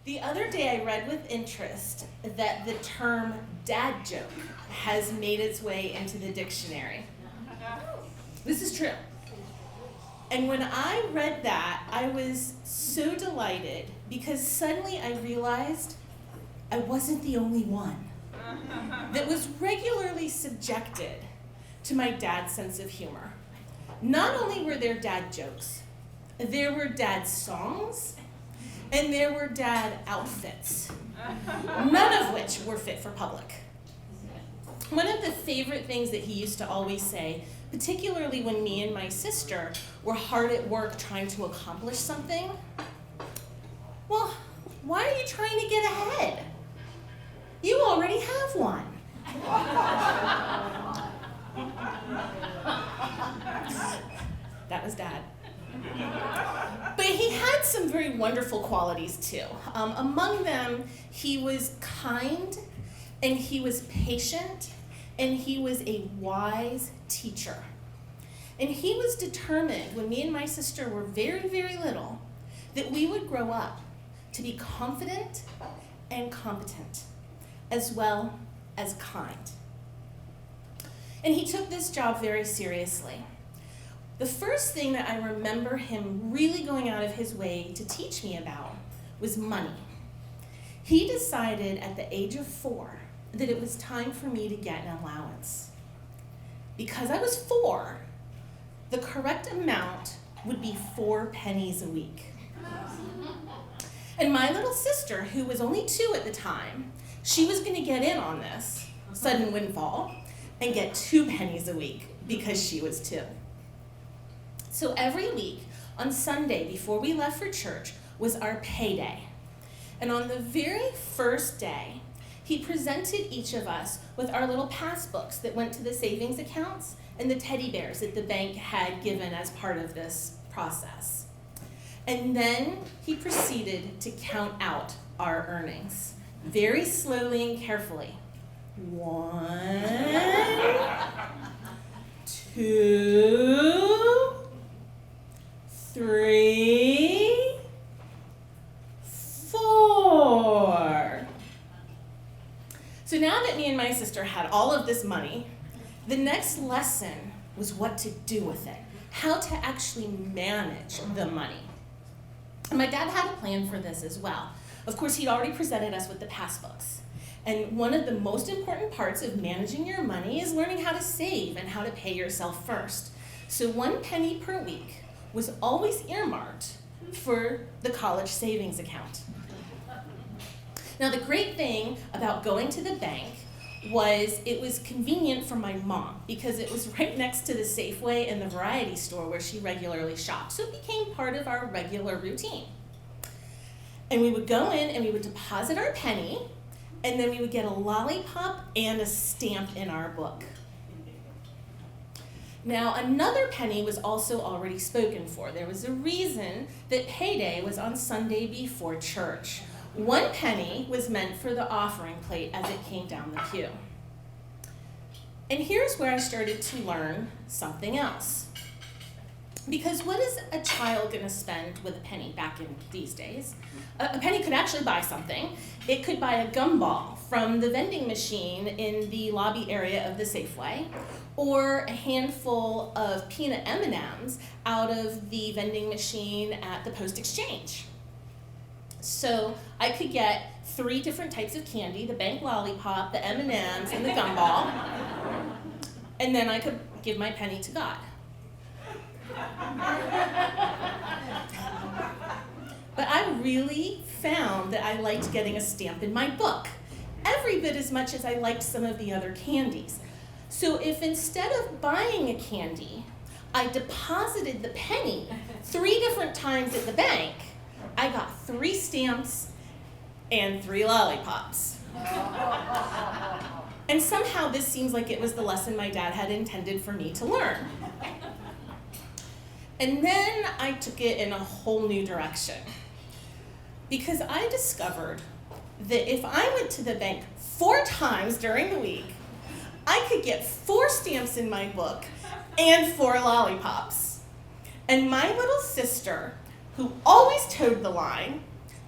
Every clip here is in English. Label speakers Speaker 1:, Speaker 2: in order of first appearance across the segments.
Speaker 1: The other day I read with interest that the term dad joke has made its way into the dictionary. This is true. And when I read that, I was so delighted because suddenly I realized I wasn't the only one that was regularly subjected to my dad's sense of humor. Not only were there dad jokes, there were dad songs, and there were dad outfits, none of which were fit for public. One of the favorite things that he used to always say, particularly when me and my sister were hard at work trying to accomplish something, well, why are you trying to get ahead? You already have one. That was Dad. But he had some very wonderful qualities too. Among them, he was kind, and he was patient, and he was a wise teacher. And he was determined, when me and my sister were very, very little, that we would grow up to be confident and competent, as well as kind. And he took this job very seriously. The first thing that I remember him really going out of his way to teach me about was money. He decided at the age of 4 that it was time for me to get an allowance. Because I was 4, the correct amount would be 4 pennies a week. And my little sister, who was only 2 at the time, she was going to get in on this sudden windfall and get 2 pennies a week because she was 2. So every week, on Sunday before we left for church, was our payday. And on the very first day, he presented each of us with our little passbooks that went to the savings accounts and the teddy bears that the bank had given as part of this process. And then he proceeded to count out our earnings, very slowly and carefully. 1, 2, 3, 4. So now that me and my sister had all of this money, the next lesson was what to do with it, how to actually manage the money. And my dad had a plan for this as well. Of course, he'd already presented us with the passbooks. And one of the most important parts of managing your money is learning how to save and how to pay yourself first. So 1 penny per week was always earmarked for the college savings account. Now, the great thing about going to the bank was it was convenient for my mom because it was right next to the Safeway and the variety store where she regularly shopped. So it became part of our regular routine. And we would go in and we would deposit our penny, and then we would get a lollipop and a stamp in our book. Now, another penny was also already spoken for. There was a reason that payday was on Sunday before church. 1 penny was meant for the offering plate as it came down the pew. And here's where I started to learn something else. Because what is a child going to spend with a penny back in these days? A penny could actually buy something. It could buy a gumball from the vending machine in the lobby area of the Safeway, or a handful of peanut M&Ms out of the vending machine at the Post Exchange. So I could get 3 different types of candy, the bank lollipop, the M&Ms, and the gumball, and then I could give my penny to God. But I really found that I liked getting a stamp in my book, every bit as much as I liked some of the other candies. So if instead of buying a candy, I deposited the penny 3 different times at the bank, I got 3 stamps and 3 lollipops. And somehow this seems like it was the lesson my dad had intended for me to learn. And then I took it in a whole new direction. Because I discovered that if I went to the bank 4 times during the week, I could get 4 stamps in my book and 4 lollipops. And my little sister, who always toed the line,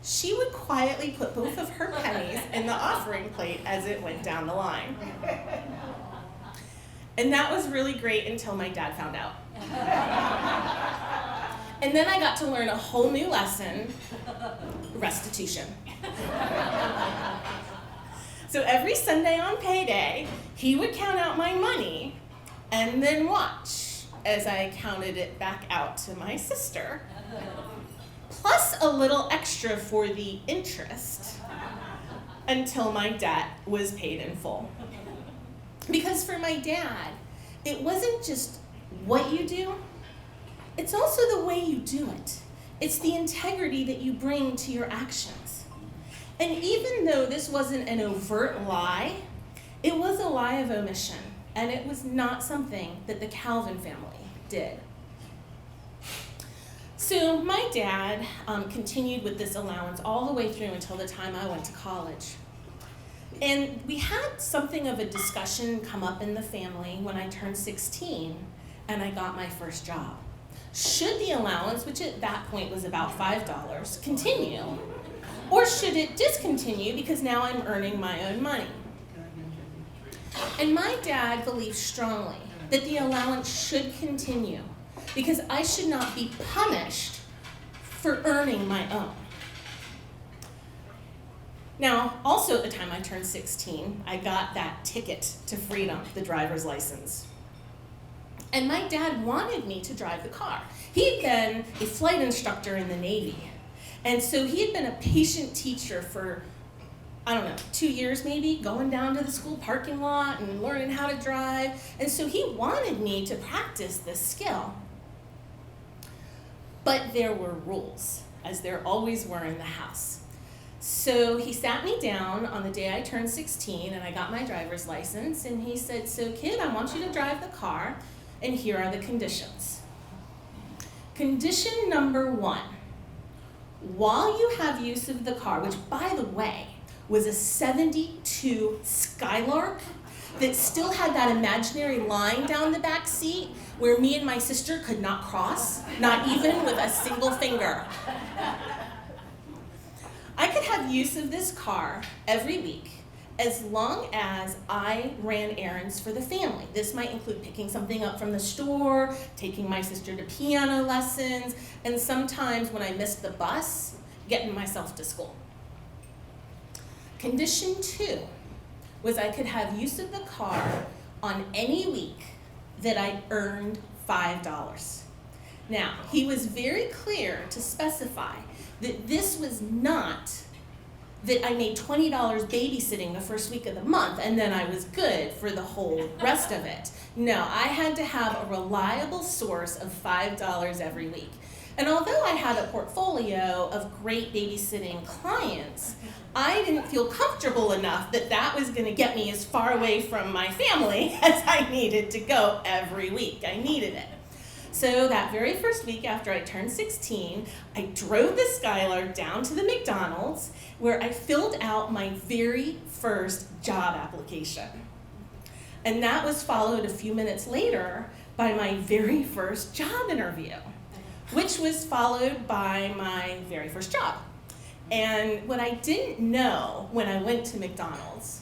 Speaker 1: she would quietly put both of her pennies in the offering plate as it went down the line. And that was really great until my dad found out. And then I got to learn a whole new lesson, restitution. So every Sunday on payday, he would count out my money and then watch as I counted it back out to my sister, plus a little extra for the interest until my debt was paid in full. Because for my dad, it wasn't just what you do, it's also the way you do it. It's the integrity that you bring to your actions. And even though this wasn't an overt lie, it was a lie of omission, and it was not something that the Calvin family did. So my dad continued with this allowance all the way through until the time I went to college. And we had something of a discussion come up in the family when I turned 16 and I got my first job. Should the allowance, which at that point was about $5, continue, or should it discontinue because now I'm earning my own money? And my dad believed strongly that the allowance should continue because I should not be punished for earning my own. Now, also at the time I turned 16, I got that ticket to freedom, the driver's license. And my dad wanted me to drive the car. He'd been a flight instructor in the Navy. And so he had been a patient teacher for, 2 years maybe, going down to the school parking lot and learning how to drive. And so he wanted me to practice this skill. But there were rules, as there always were in the house. So he sat me down on the day I turned 16 and I got my driver's license, and he said, "So kid, I want you to drive the car, and here are the conditions. Condition number 1, while you have use of the car," which by the way was a 72 Skylark that still had that imaginary line down the back seat where me and my sister could not cross, not even with a single finger. I could have use of this car every week as long as I ran errands for the family. This might include picking something up from the store, taking my sister to piano lessons, and sometimes when I missed the bus, getting myself to school. Condition 2 was I could have use of the car on any week that I earned $5. Now, he was very clear to specify that this was not that I made $20 babysitting the first week of the month and then I was good for the whole rest of it. No, I had to have a reliable source of $5 every week. And although I had a portfolio of great babysitting clients, I didn't feel comfortable enough that that was going to get me as far away from my family as I needed to go every week. I needed it. So that very first week after I turned 16, I drove the Skylark down to the McDonald's where I filled out my very first job application. And that was followed a few minutes later by my very first job interview, which was followed by my very first job. And what I didn't know when I went to McDonald's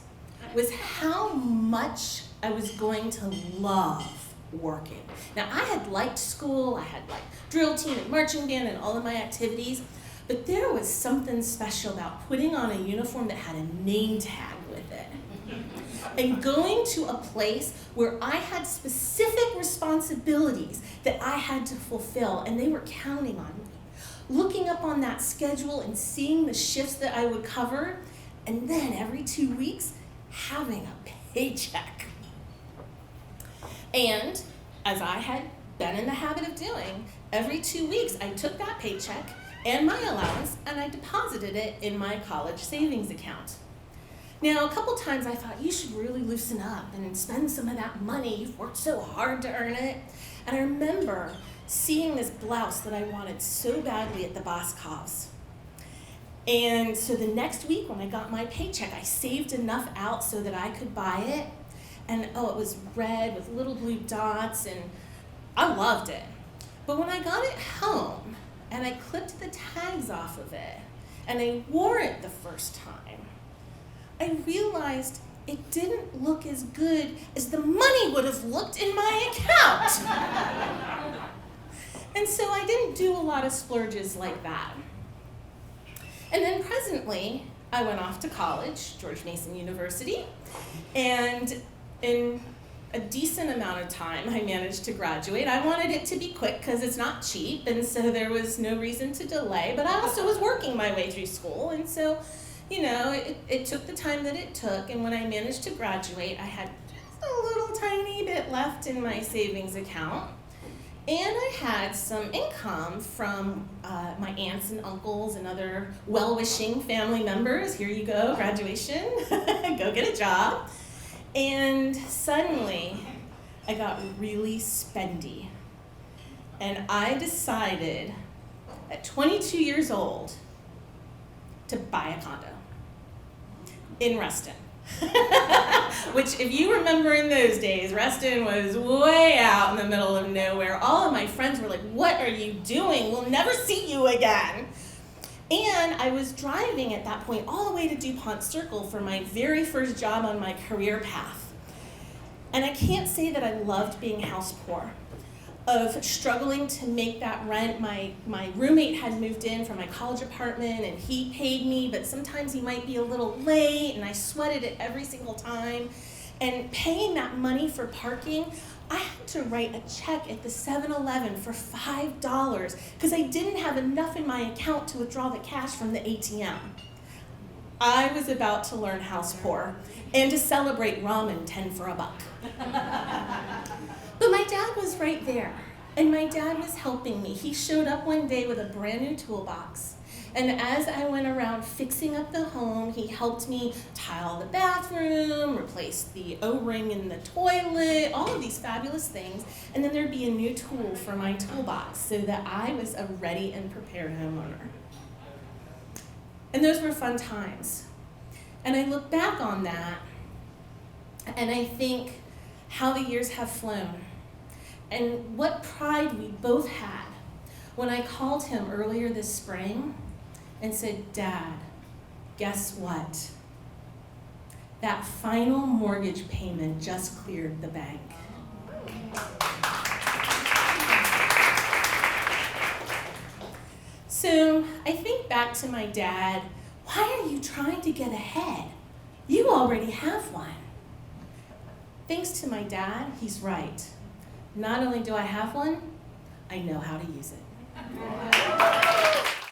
Speaker 1: was how much I was going to love working. Now, I had liked school, I had liked drill team and marching band and all of my activities, but there was something special about putting on a uniform that had a name tag with it. And going to a place where I had specific responsibilities that I had to fulfill, and they were counting on me. Looking up on that schedule and seeing the shifts that I would cover, and then every 2 weeks, having a paycheck. And as I had been in the habit of doing, every 2 weeks I took that paycheck and my allowance and I deposited it in my college savings account. Now, a couple times I thought, you should really loosen up and spend some of that money. You've worked so hard to earn it. And I remember seeing this blouse that I wanted so badly at the Boscovs. And so the next week when I got my paycheck, I saved enough out so that I could buy it. And it was red with little blue dots, and I loved it. But when I got it home and I clipped the tags off of it, and I wore it the first time, I realized it didn't look as good as the money would have looked in my account. And so I didn't do a lot of splurges like that. And then presently, I went off to college, George Mason University, and in a decent amount of time, I managed to graduate. I wanted it to be quick because it's not cheap, and so there was no reason to delay, but I also was working my way through school, and so, you know, it took the time that it took, and when I managed to graduate, I had just a little tiny bit left in my savings account, and I had some income from my aunts and uncles and other well-wishing family members. Here you go, graduation, go get a job. And suddenly, I got really spendy. And I decided at 22 years old to buy a condo in Reston. Which, if you remember in those days, Reston was way out in the middle of nowhere. All of my friends were like, "What are you doing? We'll never see you again." And I was driving at that point all the way to DuPont Circle for my very first job on my career path. And I can't say that I loved being house poor, of struggling to make that rent. My roommate had moved in from my college apartment and he paid me, but sometimes he might be a little late and I sweated it every single time. And paying that money for parking, I had to write a check at the 7-Eleven for $5 because I didn't have enough in my account to withdraw the cash from the ATM. I was about to learn house poor and to celebrate ramen 10 for $1. But my dad was right there, and my dad was helping me. He showed up one day with a brand new toolbox, and as I went around fixing up the home, he helped me tile the bathroom, replace the O-ring in the toilet, all of these fabulous things, and then there'd be a new tool for my toolbox so that I was a ready and prepared homeowner. And those were fun times. And I look back on that, and I think how the years have flown, and what pride we both had when I called him earlier this spring and said, "Dad, guess what? That final mortgage payment just cleared the bank." So I think back to my dad. Why are you trying to get ahead? You already have one. Thanks to my dad, he's right. Not only do I have one, I know how to use it.